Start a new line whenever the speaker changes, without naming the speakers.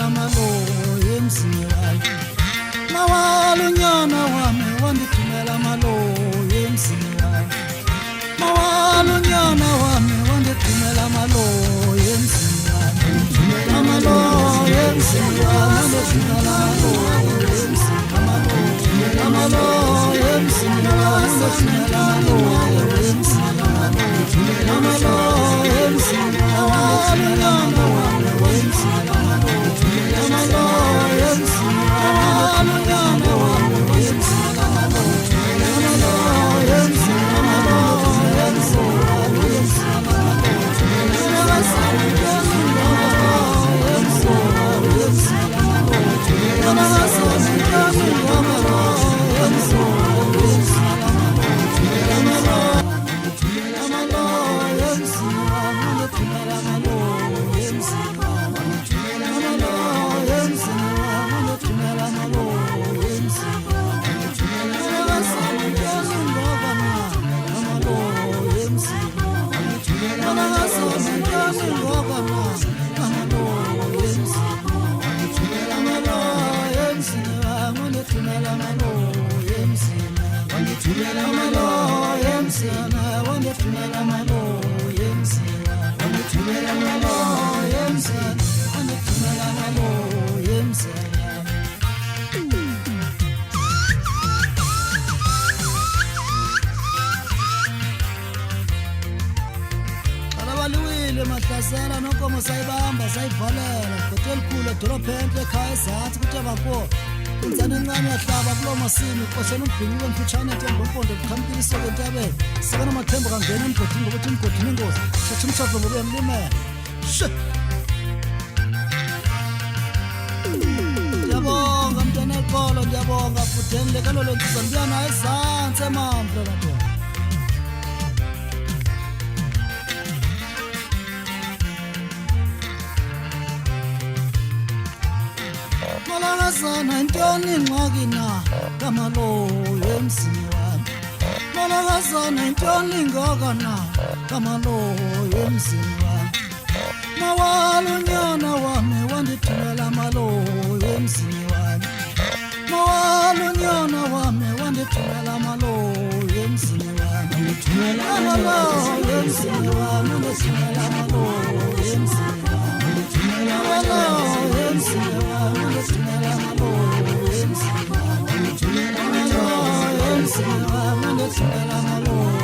wandithumela malo emzini wami mawalunyana wami wandithumela malo emzini wami mawalunyana wami wandithumela malo emzini wami amalo emzini wami wandithumela malo amalo emzini wami wandithumela malo amalo emzini mawalunyana wami wandithumela malo amalo emzini mawalunyana wami wandithumela malo amalo emzini mahlasela nonkomo sayibamba sayivalela igqotho elikhulu edolobheni ekhaya ezantsi kuthe kuwo inzane encane yahlaba kulo masimi qoshela umbhinqile mfutshane entembompondo kuqhamukile isoko entabeni sekana amathemba kangena emgodini ngokuthi imgodini ingozi shathi umshado ngobe emlimela ndiyabonga mntwana eqolo ndiyabonga bhudeni lekalolo ntsisa ndibuya nayo ezantsi emamva ladona malakazana intoni ingxaki na kamalo emzini wami malakazana intoni ingaka na kamalo emzini wami mawalunyana wami wandithumela malo emzini wami mawalunyana wami wandithumela malo emzini wami wandithumela malo emzini wami wandithumela malo emzini wami wandithumela malo emzini wami wandithumela malo emzini wami wandithumela malo emzini wami wandithumela malo